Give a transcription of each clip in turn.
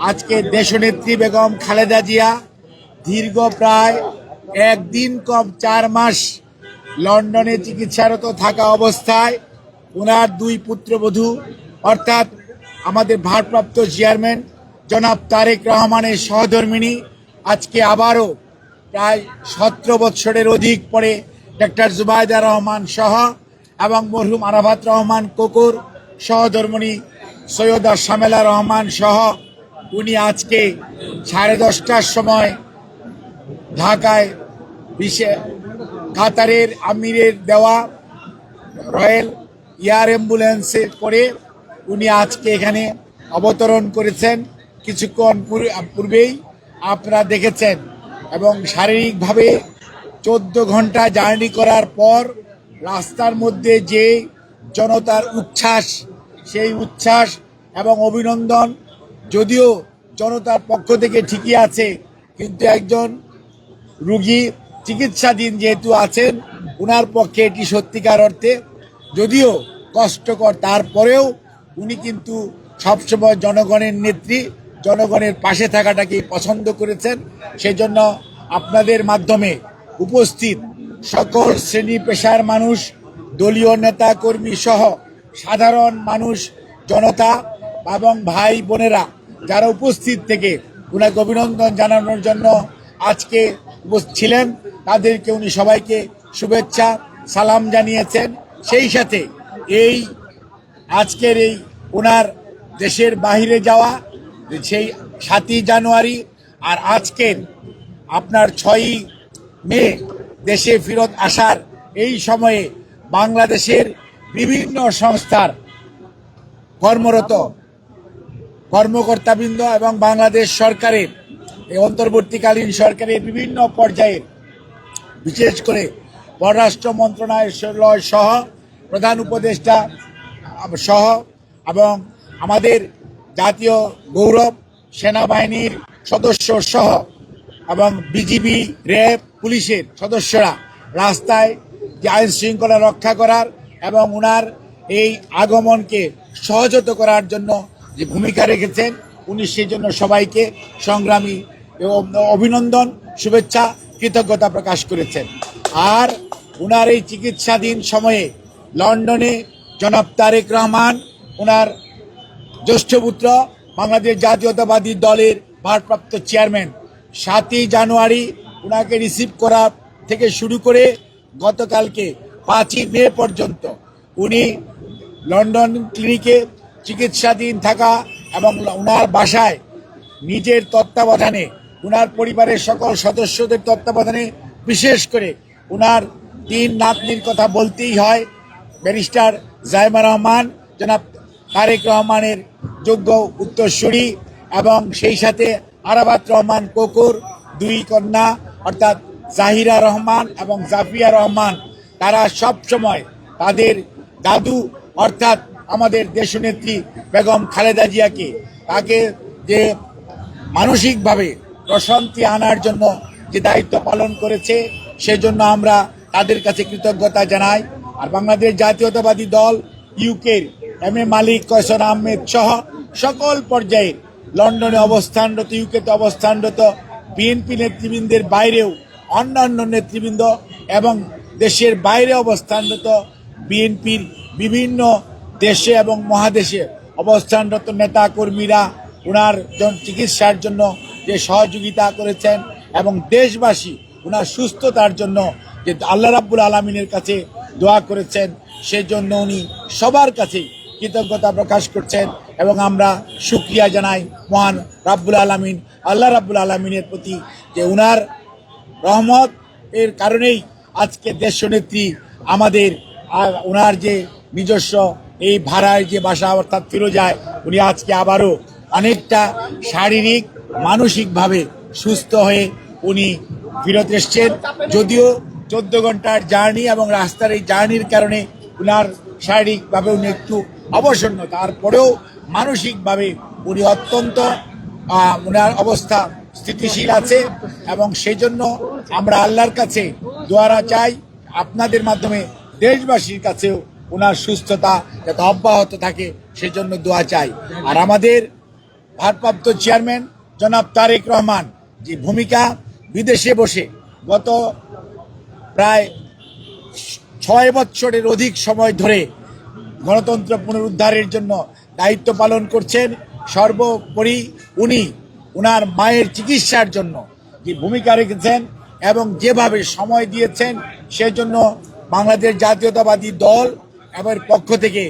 আজকে দেশনেত্রী বেগম খালেদা জিয়া দীর্ঘ প্রায় একদিন কম 4 মাস লন্ডনে চিকিৎসারত থাকা অবস্থায় ওনার দুই পুত্রবধূ অর্থাৎ আমাদের ভারপ্রাপ্ত চেয়ারম্যান জনাব তারেক রহমানের সহধর্মিণী আজকে আবারও প্রায় 17 বছরের অধিক পরে ডক্টর জুবাইদা রহমান সহ এবং মরহুম আরাফাত রহমান কোকুর সহধর্মিণী সৈয়দা শামেলা রহমান সহ উনি আজকে 10:30টার সময় ঢাকায় কাতারের আমিরের দেওয়া রয়্যাল এয়ার অ্যাম্বুলেন্সে করে উনি আজকে এখানে অবতরণ করেছেন। কিছুক্ষণ পূর্বেই আপনারা দেখেছেন এবং শারীরিকভাবে 14 ঘন্টা জার্নি করার পর রাস্তার মধ্যে যে জনতার উচ্ছ্বাস, সেই উচ্ছ্বাস এবং অভিনন্দন, যদিও জনতার পক্ষ থেকে ঠিকই আছে, কিন্তু একজন রুগী চিকিৎসাধীন যেহেতু আছেন উনার পক্ষে এটি সত্যিকার অর্থে যদিও কষ্টকর, তারপরেও উনি কিন্তু সবসময় জনগণের নেত্রী, জনগণের পাশে থাকাটাকে পছন্দ করেছেন। সেজন্য আপনাদের মাধ্যমে উপস্থিত সকল শ্রেণী পেশার মানুষ, দলীয় নেতা কর্মী সহ সাধারণ মানুষ, জনতা এবং ভাই বোনেরা যারা উপস্থিত থেকে উনাকে অভিনন্দন জানানোর জন্য আজকে ছিলেন, তাদেরকে উনি সবাইকে শুভেচ্ছা সালাম জানিয়েছেন। সেই সাথে এই আজকের এই ওনার দেশের বাহিরে যাওয়া সেই 7ই জানুয়ারি আর আজকের আপনার 6ই মে দেশে ফেরত আসার এই সময়ে বাংলাদেশের বিভিন্ন সংস্থার কর্মরত কর্মকর্তাবৃন্দ এবং বাংলাদেশ সরকারের এই অন্তর্বর্তীকালীন সরকারের বিভিন্ন পর্যায়ের বিশেষ করে পররাষ্ট্র মন্ত্রণালয় সহ প্রধান উপদেষ্টা সহ এবং আমাদের জাতীয় গৌরব সেনাবাহিনীর সদস্য সহ এবং বিজিবি, র্যাব, পুলিশের সদস্যরা রাস্তায় যে আইন শৃঙ্খলা রক্ষা করার এবং ওনার এই আগমনকে সহজত করার জন্য যে ভূমিকা রেখেছেন, উনি সেই জন্য সবাইকে সংগ্রামী অভিনন্দন, শুভেচ্ছা, কৃতজ্ঞতা প্রকাশ করেছেন। আর ওনার এই চিকিৎসাধীন সময়ে লন্ডনে জনাব তারেক রহমান, ওনার জ্যেষ্ঠ পুত্র, বাংলাদেশ জাতীয়তাবাদী দলের ভারপ্রাপ্ত চেয়ারম্যান, 7ই জানুয়ারি ওনাকে রিসিভ করা থেকে শুরু করে গতকালকে 5ই মে পর্যন্ত উনি লন্ডন ক্লিনিকে চিকিৎসাধীন থাকা এবং ওনার বাসায় নিজের তত্ত্বাবধানে, ওনার পরিবারের সকল সদস্যদের তত্ত্বাবধানে, বিশেষ করে ওনার 3 নাতনির কথা বলতেই হয়, ব্যারিস্টার জাইমা রহমান, জনাব তারেক রহমানের যোগ্য উত্তরসূরি এবং সেই সাথে আরাফাত রহমান কোকুর 2 কন্যা অর্থাৎ জাহিরা রহমান এবং জাফিয়া রহমান, তারা সব সময় তাদের দাদু অর্থাৎ আমাদের দেশনেত্রী বেগম খালেদা জিয়াকে তাকে যে মানসিকভাবে প্রশান্তি আনার জন্য যে দায়িত্ব পালন করেছে, সেজন্য আমরা তাদের কাছে কৃতজ্ঞতা জানাই। আর বাংলাদেশ জাতীয়তাবাদী দল, ইউকের এম এ মালিক, কয়সর আহমেদ সহ সকল পর্যায়ে লন্ডনে অবস্থানরত, ইউকেতে অবস্থানরত বিএনপি নেতৃবৃন্দের বাইরেও অন্যান্য নেতৃবৃন্দ এবং দেশের বাইরে অবস্থানরত বিএনপির বিভিন্ন দেশে এবং মহাদেশে অবস্থানরত নেতা কর্মীরা ওনার চিকিৎসার জন্য যে সহযোগিতা করেছেন এবং দেশবাসী ওনার সুস্থতার জন্য যে আল্লাহ রাব্বুল আলামিনের কাছে দোয়া করেছেন, সেজন্য উনি সবার কাছে কৃতজ্ঞতা প্রকাশ করছেন এবং আমরা শুকরিয়া জানাই মহান রাব্বুল আলামিন, আল্লাহ রাব্বুল আলামিনের প্রতি যে উনার রহমত এর কারণেই আজকে দেশনেত্রী আমাদের ওনার যে নিজস্ব এই ভাড়ায় যে বাসা অর্থাৎ ফিরোজায় উনি আজকে আবারও অনেকটা শারীরিক মানসিকভাবে সুস্থ হয়ে উনি ফিরত এসছেন। যদিও 14 ঘন্টার জার্নি এবং রাস্তার এই জার্নির কারণে উনার শারীরিকভাবে উনি একটু অবসন্ন, তারপরেও মানসিকভাবে উনি অত্যন্ত ওনার অবস্থা স্থিতিশীল আছে এবং সেই জন্য আমরা আল্লাহর কাছে দোয়া চাই, আপনাদের মাধ্যমে দেশবাসীর কাছেও ওনার সুস্থতা যাতে অব্যাহত থাকে সেজন্য দোয়া চাই। আর আমাদের ভারপ্রাপ্ত চেয়ারম্যান জনাব তারেক রহমান যে ভূমিকা, বিদেশে বসে গত প্রায় 6 বছরের অধিক সময় ধরে গণতন্ত্র পুনরুদ্ধারের জন্য দায়িত্ব পালন করছেন। সর্বোপরি উনি ওনার মায়ের চিকিৎসার জন্য যে ভূমিকা রেখেছেন এবং যেভাবে সময় দিয়েছেন, সেজন্য বাংলাদেশ জাতীয়তাবাদী দল এবার পক্ষ থেকে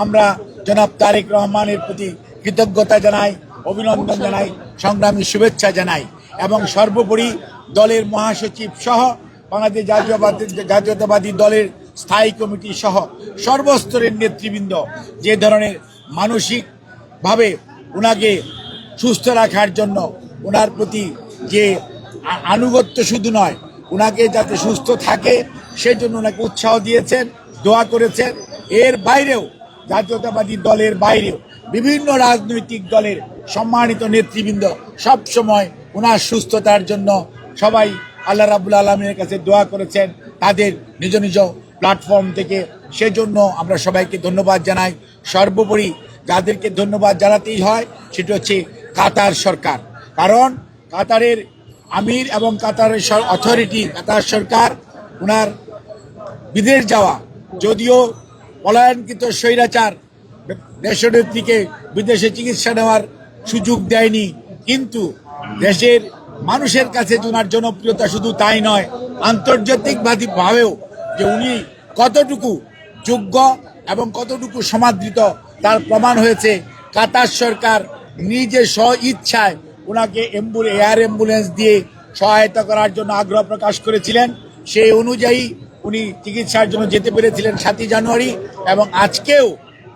আমরা জনাব তারেক রহমানের প্রতি কৃতজ্ঞতা জানাই, অভিনন্দন জানাই, সংগ্রামী শুভেচ্ছা জানাই। এবং সর্বোপরি দলের মহাসচিব সহ বাংলাদেশ জাতীয়তাবাদী দলের স্থায়ী কমিটি সহ সর্বস্তরের নেতৃবৃন্দ যে ধরনের মানসিকভাবে ওনাকে সুস্থ রাখার জন্য ওনার প্রতি যে আনুগত্য শুধু নয়, ওনাকে যাতে সুস্থ থাকে সেজন্য ওনাকে উৎসাহ দিয়েছেন, দোয়া করেছেন। এর বাইরেও জাতীয়তাবাদী দলের বাইরেও বিভিন্ন রাজনৈতিক দলের সম্মানিত নেতৃবৃন্দ সব সময় ওনার সুস্থতার জন্য সবাই আল্লাহ রাব্বুল আলামিনের কাছে দোয়া করেছেন তাদের নিজ নিজ প্ল্যাটফর্ম থেকে। সেজন্য আমরা সবাইকে ধন্যবাদ জানাই। সর্বোপরি যাদেরকে ধন্যবাদ জানাতেই হয় সেটা হচ্ছে কাতার সরকার, কারণ কাতারের আমির এবং কাতারের অথরিটি, কাতার সরকার ওনার বিদেশ যাওয়া, যদিও পলায়নকৃত স্বৈরাচার দেশনেত্রীকে বিদেশে চিকিৎসা নেওয়ার সুযোগ দেয়নি, কিন্তু দেশের মানুষের কাছে ওনার জনপ্রিয়তা শুধু তাই নয়, আন্তর্জাতিকভাবেও যে উনি কতটুকু যোগ্য এবং কতটুকু সমাদৃত তার প্রমাণ হয়েছে। কাতার সরকার নিজে স্ব ইচ্ছায় ওনাকে এয়ার অ্যাম্বুলেন্স দিয়ে সহায়তা করার জন্য আগ্রহ প্রকাশ করেছিলেন। সেই অনুযায়ী উনি চিকিৎসার জন্য যেতে পেরেছিলেন 7 জানুয়ারি, এবং আজকেও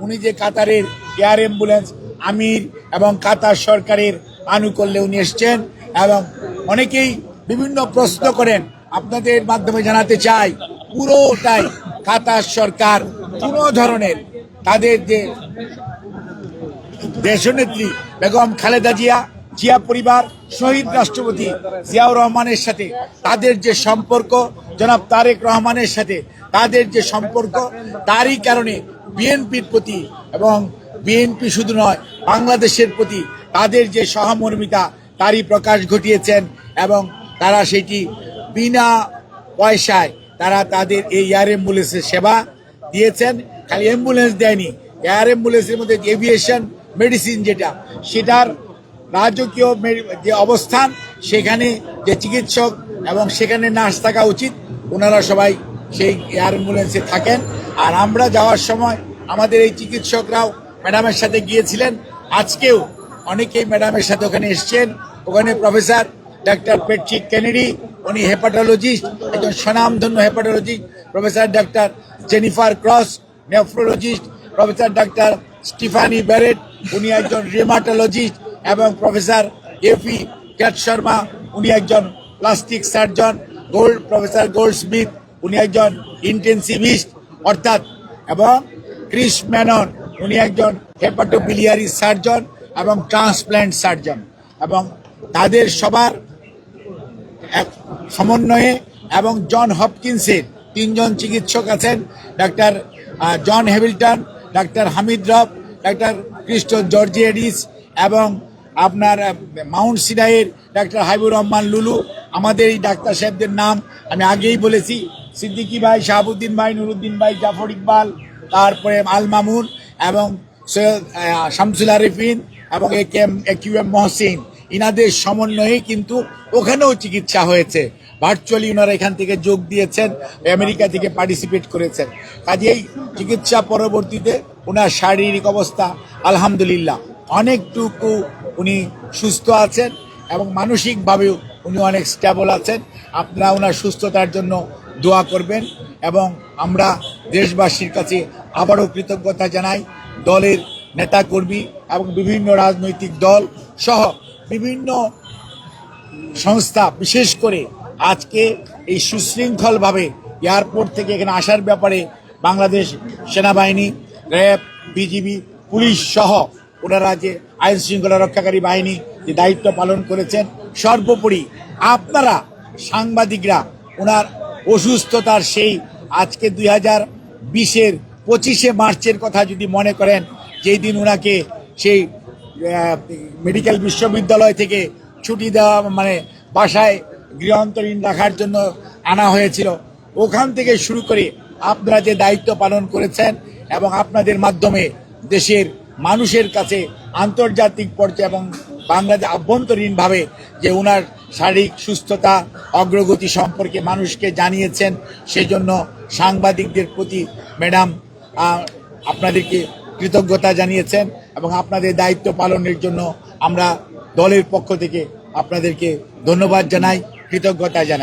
উনি যে কাতারের এয়ার অ্যাম্বুলেন্স আমির এবং কাতার সরকারের আনুকূল্যে উনি এসছেন। এবং অনেকেই বিভিন্ন প্রশ্ন করেন, আপনাদের মাধ্যমে জানাতে চাই পুরোটাই কাতার সরকার কোনো ধরনের তাদের যে দেশনেত্রী বেগম খালেদা জিয়া পরিবার, শহীদ রাষ্ট্রপতি জিয়াউর রহমানের সাথে তাদের যে সম্পর্ক, জনাব তারেক রহমানের সাথে তাদের যে সম্পর্ক, তারই কারণে বিএনপির প্রতি এবং বিএনপি শুধু নয় বাংলাদেশের প্রতি তাদের যে সহমর্মিতা তারই প্রকাশ ঘটিয়েছেন। এবং তারা সেটি বিনা পয়সায় তারা তাদের এই এয়ার অ্যাম্বুলেন্সের সেবা দিয়েছেন। খালি অ্যাম্বুলেন্স দেয়নি, এয়ার অ্যাম্বুলেন্সের মধ্যে এভিয়েশন মেডিসিন যেটা, সেটার রাজকীয় যে অবস্থান, সেখানে যে চিকিৎসক এবং সেখানে নার্স থাকা উচিত, ওনারা সবাই সেই এয়ার অ্যাম্বুলেন্সে থাকেন। আর আমরা যাওয়ার সময় আমাদের এই চিকিৎসকরাও ম্যাডামের সাথে গিয়েছিলেন। আজকেও অনেকেই ম্যাডামের সাথে ওখানে এসছেন। ওখানে প্রফেসর ডাক্তার পেট্রিক কেনেডি, উনি হেপাটোলজিস্ট, একজন স্বনামধন্য hepatologist, professor doctor Jennifer cross nephrologist, professor doctor Stephanie Barrett, উনি একজন রিমাটোলজিস্ট, এবং প্রফেসর এফি ক্যাট শর্মা, উনি একজন plastic surgeon, professor gold Smith, উনি একজন ইন্টেন্সিভিস্ট অর্থাৎ, এবং ক্রিস ম্যানন, উনি একজন হেপাটোবিলিয়ারি সার্জন এবং ট্রান্সপ্ল্যান্ট সার্জন। এবং তাদের সবার এক সমন্বয়ে এবং জন হপকিন্সের 3 জন চিকিৎসক আছেন, doctor John Hamilton, doctor Hamid Rab, doctor Christo Georgiades, এবং আপনার মাউন্ট সিনাইয়ের ডাক্তার হাবিবুর রহমান লুলু। আমাদের এই ডাক্তার সাহেবদের নাম আমি আগেই বলেছি, সিদ্দিকী ভাই, শাহাবুদ্দিন ভাই, নুরুদ্দিন ভাই, জাফর ইকবাল, তারপরে আল মামুন এবং সৈয়দ শামসুল আরিফিন এবং একিউএম মহসিন, ইনাদের সমন্বয়ে কিন্তু ওখানেও চিকিৎসা হয়েছে। ভার্চুয়ালি ওনারা এখান থেকে যোগ দিয়েছেন, আমেরিকা থেকে পার্টিসিপেট করেছেন। কাজেই চিকিৎসা পরবর্তীতে ওনার শারীরিক অবস্থা আলহামদুলিল্লাহ অনেকটুকু উনি সুস্থ আছেন এবং মানসিকভাবেও উনি অনেক স্টেবল আছেন। আপনারা ওনার সুস্থতার জন্য দোয়া করবেন এবং আমরা দেশবাসীর কাছে আবারও কৃতজ্ঞতা জানাই। দলের নেতাকর্মী এবং বিভিন্ন রাজনৈতিক দল সহ বিভিন্ন সংস্থা, বিশেষ করে আজকে এই সুশৃঙ্খলভাবে এয়ারপোর্ট থেকে এখানে আসার ব্যাপারে বাংলাদেশ সেনাবাহিনী, র্যাব, বিজিবি, পুলিশ সহ ওনারা যে আইন শৃঙ্খলা রক্ষাকারী বাহিনী যে দায়িত্ব পালন করেছেন। সর্বোপরি আপনারা সাংবাদিকরা ওনার অসুস্থতার সেই আজকে 2020-এর 25শে মার্চের কথা যদি মনে করেন, যেই দিন ওনাকে সেই মেডিকেল বিশ্ববিদ্যালয় থেকে ছুটি দেওয়া মানে বাসায় গৃহান্তরীণ রাখার জন্য আনা হয়েছিল, ওখান থেকে শুরু করে আপনারা যে দায়িত্ব পালন করেছেন এবং আপনাদের মাধ্যমে দেশের মানুষের কাছে আন্তর্জাতিক পর্যায়ে এবং বাংলাদেশ আভ্যন্তরীণভাবে যে ওনার শারীরিক সুস্থতা অগ্রগতি সম্পর্কে মানুষকে জানিয়েছেন, সেজন্য সাংবাদিকদের প্রতি ম্যাডাম আপনাদেরকে কৃতজ্ঞতা জানিয়েছেন এবং আপনাদের দায়িত্ব পালনের জন্য আমরা দলের পক্ষ থেকে আপনাদেরকে ধন্যবাদ জানাই, কৃতজ্ঞতা জানাই।